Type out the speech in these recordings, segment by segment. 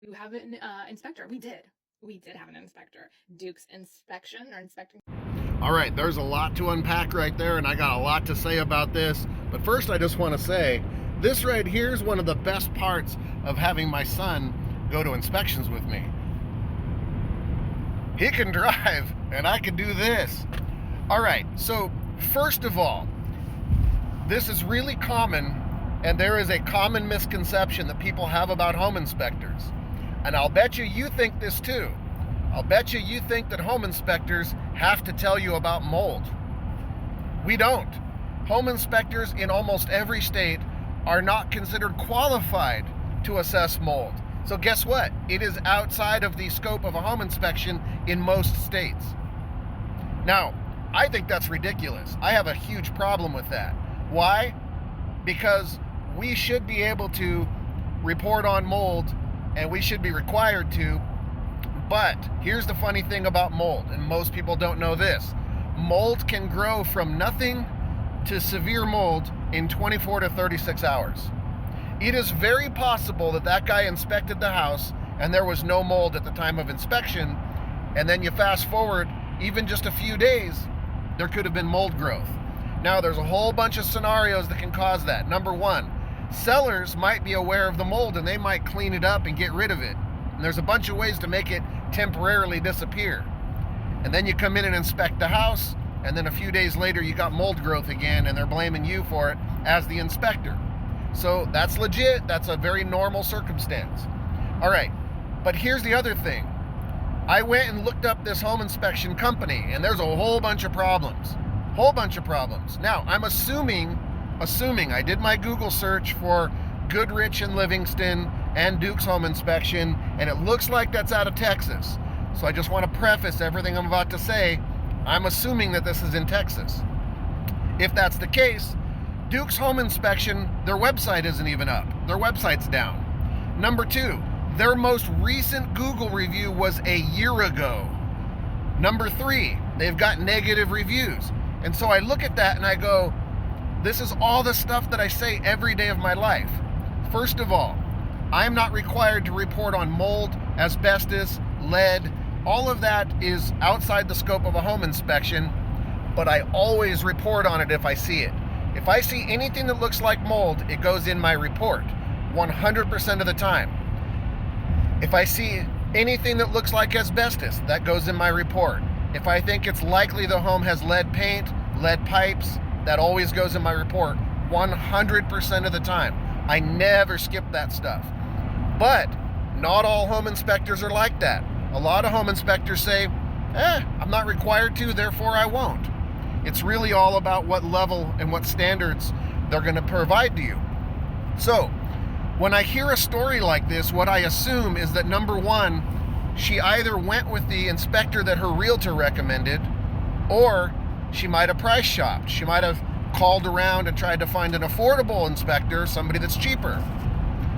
You have an inspector. We did have an inspector. Duke's inspection or inspecting. All right, there's a lot to unpack right there, and I got a lot to say about this. But first, I just want to say this right here is one of the best parts of having my son go to inspections with me. He can drive, and I can do this. All right, so first of all, this is really common, and there is a common misconception that people have about home inspectors. And I'll bet you think this too. I'll bet you think that home inspectors have to tell you about mold. We don't. Home inspectors in almost every state are not considered qualified to assess mold. So guess what? It is outside of the scope of a home inspection in most states. Now, I think that's ridiculous. I have a huge problem with that. Why? Because we should be able to report on mold, and we should be required to. But here's the funny thing about mold, and most people don't know this. Mold can grow from nothing to severe mold in 24 to 36 hours. It is very possible that that guy inspected the house and there was no mold at the time of inspection, and then you fast forward even just a few days, there could have been mold growth. Now, there's a whole bunch of scenarios that can cause that. Number one, sellers might be aware of the mold and they might clean it up and get rid of it. And there's a bunch of ways to make it temporarily disappear. And then you come in and inspect the house, and then a few days later you got mold growth again, and they're blaming you for it as the inspector. So that's legit. That's a very normal circumstance. All right, but here's the other thing. I went and looked up this home inspection company, and there's a whole bunch of problems. Now, I'm assuming I did my Google search for Goodrich and Livingston and Duke's Home Inspection, and it looks like that's out of Texas. So I just want to preface everything I'm about to say. I'm assuming that this is in Texas. If that's the case, Duke's Home Inspection, their website isn't even up. Their website's down. Number two, their most recent Google review was a year ago. Number three, they've got negative reviews. And so I look at that and I go, this is all the stuff that I say every day of my life. First of all, I'm not required to report on mold, asbestos, lead. All of that is outside the scope of a home inspection, but I always report on it if I see it. If I see anything that looks like mold, it goes in my report 100% of the time. If I see anything that looks like asbestos, that goes in my report. If I think it's likely the home has lead paint, lead pipes, that always goes in my report 100% of the time. I never skip that stuff. But not all home inspectors are like that. A lot of home inspectors say, I'm not required to, therefore I won't. It's really all about what level and what standards they're going to provide to you. So, when I hear a story like this, what I assume is that number one, she either went with the inspector that her realtor recommended, or she might have price shopped. She might have called around and tried to find an affordable inspector, somebody that's cheaper.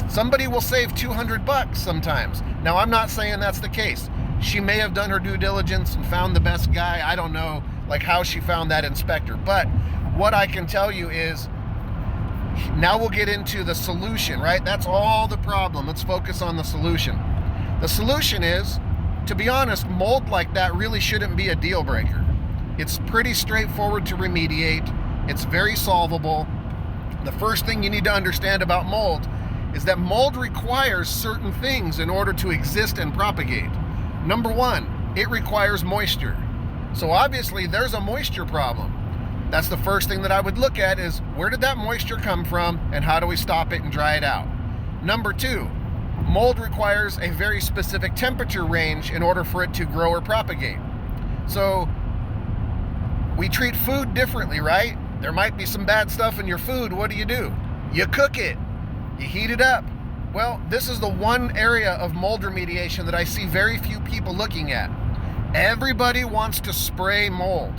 Somebody will save $200 sometimes. Now, I'm not saying that's the case. She may have done her due diligence and found the best guy. I don't know like how she found that inspector. But what I can tell you is, now we'll get into the solution, right? That's all the problem. Let's focus on the solution. The solution is, to be honest, mold like that really shouldn't be a deal breaker. It's pretty straightforward to remediate. It's very solvable. The first thing you need to understand about mold is that mold requires certain things in order to exist and propagate. Number one, it requires moisture. So obviously there's a moisture problem. That's the first thing that I would look at is, where did that moisture come from and how do we stop it and dry it out? Number two, mold requires a very specific temperature range in order for it to grow or propagate. So we treat food differently, right? There might be some bad stuff in your food. What do? You cook it. You heat it up. Well, this is the one area of mold remediation that I see very few people looking at. Everybody wants to spray mold.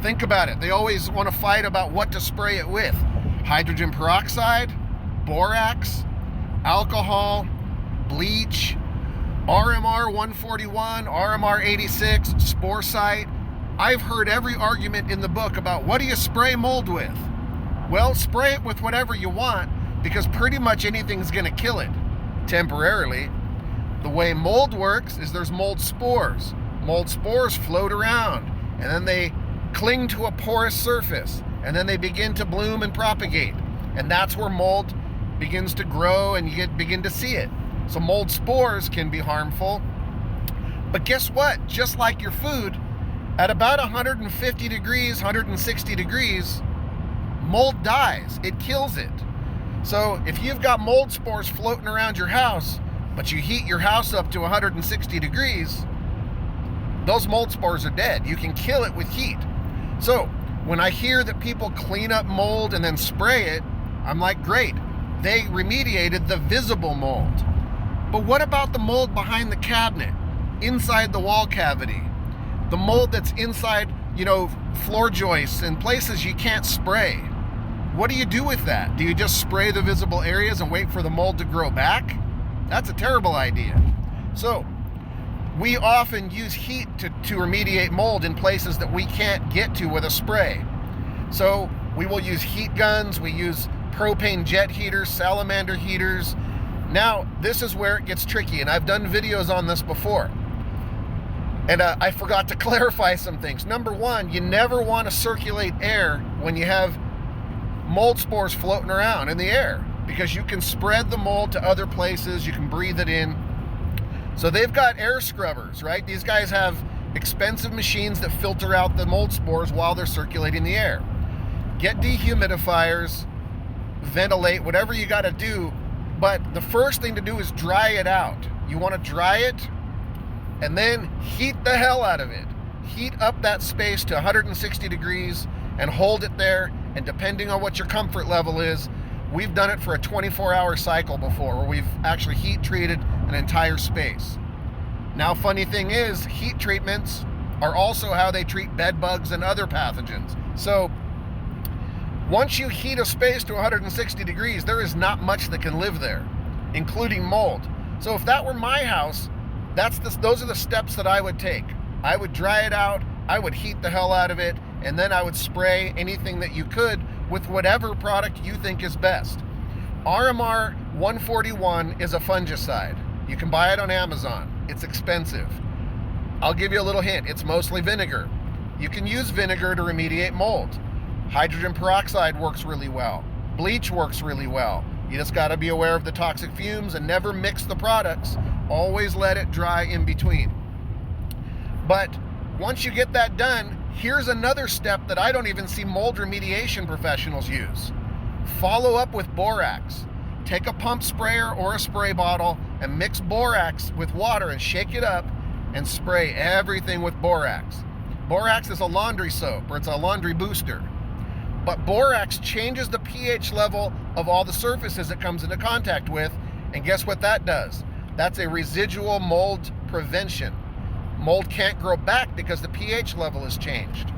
Think about it. They always want to fight about what to spray it with. Hydrogen peroxide, borax, alcohol, bleach, RMR 141, RMR 86, Sporesight. I've heard every argument in the book about what do you spray mold with? Well, spray it with whatever you want, because pretty much anything's going to kill it temporarily. The way mold works is there's mold spores. Mold spores float around, and then they cling to a porous surface, and then they begin to bloom and propagate. And that's where mold begins to grow, and you begin to see it. So mold spores can be harmful. But guess what? Just like your food, at about 150 degrees, 160 degrees, mold dies. It kills it. So if you've got mold spores floating around your house, but you heat your house up to 160 degrees, those mold spores are dead. You can kill it with heat. So when I hear that people clean up mold and then spray it, I'm like, great, they remediated the visible mold. But what about the mold behind the cabinet, inside the wall cavity? The mold that's inside, floor joists and places you can't spray. What do you do with that? Do you just spray the visible areas and wait for the mold to grow back? That's a terrible idea. So we often use heat to remediate mold in places that we can't get to with a spray. So we will use heat guns, we use propane jet heaters, salamander heaters. Now, this is where it gets tricky, and I've done videos on this before. And I forgot to clarify some things. Number one, you never want to circulate air when you have mold spores floating around in the air, because you can spread the mold to other places, you can breathe it in. So they've got air scrubbers, right? These guys have expensive machines that filter out the mold spores while they're circulating the air. Get dehumidifiers, ventilate, whatever you got to do, but the first thing to do is dry it out. You want to dry it and then heat the hell out of it. Heat up that space to 160 degrees and hold it there, and depending on what your comfort level is, we've done it for a 24-hour cycle before, where we've actually heat treated an entire space. Now, funny thing is, heat treatments are also how they treat bed bugs and other pathogens. So once you heat a space to 160 degrees, there is not much that can live there, including mold. So if that were my house, those are the steps that I would take. I would dry it out, I would heat the hell out of it, and then I would spray anything that you could with whatever product you think is best. RMR 141 is a fungicide. You can buy it on Amazon. It's expensive. I'll give you a little hint. It's mostly vinegar. You can use vinegar to remediate mold. Hydrogen peroxide works really well. Bleach works really well. You just got to be aware of the toxic fumes and never mix the products. Always let it dry in between. But once you get that done, here's another step that I don't even see mold remediation professionals use. Follow up with borax. Take a pump sprayer or a spray bottle and mix borax with water and shake it up and spray everything with borax. Borax is a laundry soap, or it's a laundry booster. But borax changes the pH level of all the surfaces it comes into contact with, and guess what that does? That's a residual mold prevention. Mold can't grow back because the pH level has changed.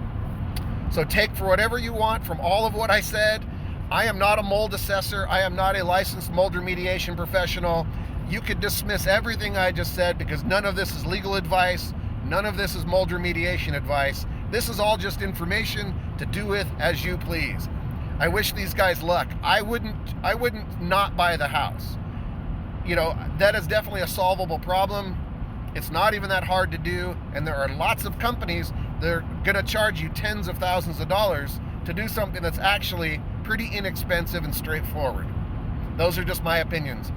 So take for whatever you want from all of what I said. I am not a mold assessor. I am not a licensed mold remediation professional. You could dismiss everything I just said because none of this is legal advice. None of this is mold remediation advice. This is all just information to do with as you please. I wish these guys luck. I wouldn't not buy the house. That is definitely a solvable problem. It's not even that hard to do, and there are lots of companies that are going to charge you tens of thousands of dollars to do something that's actually pretty inexpensive and straightforward. Those are just my opinions.